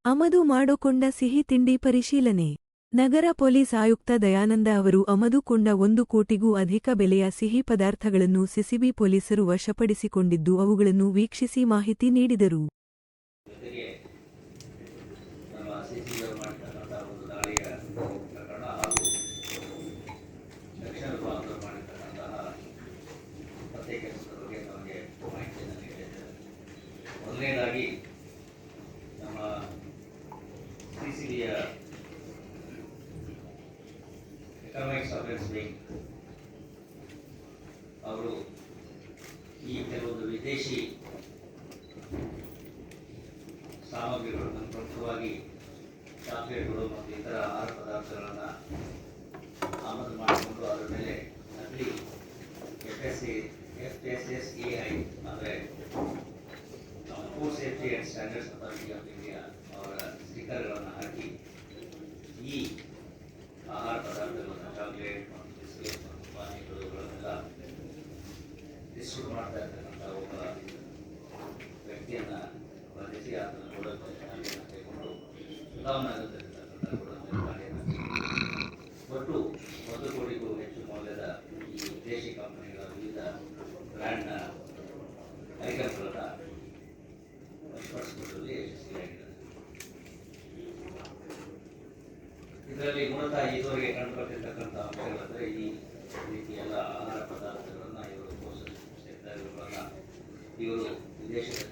ಆಮದು ಮಾಡಿಕೊಂಡ ಸಿಹಿ ತಿಂಡಿ ಪರಿಶೀಲನೆ. ನಗರ ಪೊಲೀಸ್ ಆಯುಕ್ತ ದಯಾನಂದ ಅವರು ಆಮದುಕೊಂಡ 1 ಕೋಟಿಗೂ ಅಧಿಕ ಬೆಲೆಯ ಸಿಹಿ ಪದಾರ್ಥಗಳನ್ನು ಸಿಸಿಬಿ ಪೊಲೀಸರು ವಶಪಡಿಸಿಕೊಂಡಿದ್ದು ಅವುಗಳನ್ನು ವೀಕ್ಷಿಸಿ ಮಾಹಿತಿ ನೀಡಿದರು. ಮೊದಲನೇದಾಗಿ ನಮ್ಮ ಸಿಸಿಬಿಯ ಎಕನಾಮಿಕ್ ಸರ್ವೆಲೆನ್ಸ್ ವಿಂಗ್ ಅವರು ಈ ಕೆಲವೊಂದು ವಿದೇಶಿ ಸಾಮಗ್ರಿಗಳನ್ನು, ಪ್ರಮುಖವಾಗಿ ಚಾಕ್ಲೇಟ್ಗಳು ಮತ್ತು ಇತರ ಆಹಾರ ಪದಾರ್ಥಗಳನ್ನು ಆಮದು ಮಾಡಿಕೊಂಡು ಅದರ ಮೇಲೆ ನಕಲಿ FSSAI ಅಂದರೆ food safety and standards authority of India ಅವರ ಸ್ಟಿಕ್ಕರ್ಗಳನ್ನು ಹಾಕಿ ಈ ಆಹಾರ ಪದಾರ್ಥಗಳನ್ನು, ಚಾಕ್ಲೇಟ್ ಮತ್ತು ಬಿಸ್ಕೆಟ್ ಮತ್ತು ಪಾನೀಯಗಳುಗಳನ್ನೆಲ್ಲ ಡಿಸ್ಟ್ರಿಬ್ಯೂಟ್ ಮಾಡ್ತಾ ಇರ್ತಕ್ಕಂಥ ಒಬ್ಬ ವ್ಯಕ್ತಿಯನ್ನು ಬಂಧಿಸಿ ಆತನ ಗೋಡಂಬಿಯನ್ನು ಕೈಗೊಂಡು ಸುಧಾಮನಗರದಲ್ಲಿರ್ತಕ್ಕಂಥ ಗೋಡಂಬಿ ಗಾಡಿಯನ್ನು ಒಟ್ಟು 1 ಕೋಟಿಗೂ ಹೆಚ್ಚು ಮೌಲ್ಯದ ಈ ವಿದೇಶಿ ಕಂಪನಿಗಳ ವಿವಿಧ ಬ್ರ್ಯಾಂಡ್ನ ಐಟಮ್ಗಳನ್ನು ವಶಪಡಿಸಿಕೊಳ್ಳುವಲ್ಲಿ ಯಶಸ್ವಿಯಾಗಿದೆ. ಇದರಲ್ಲಿ ಮೂಲತಃ ಇದುವರೆಗೆ ಕಂಡುಬರ್ತಿರ್ತಕ್ಕಂಥ ಅಂಶಗಳಂದರೆ ಈ ರೀತಿಯೆಲ್ಲ ಆಹಾರ ಪದಾರ್ಥಗಳನ್ನು ಇವರು ಇವರು ವಿದೇಶದ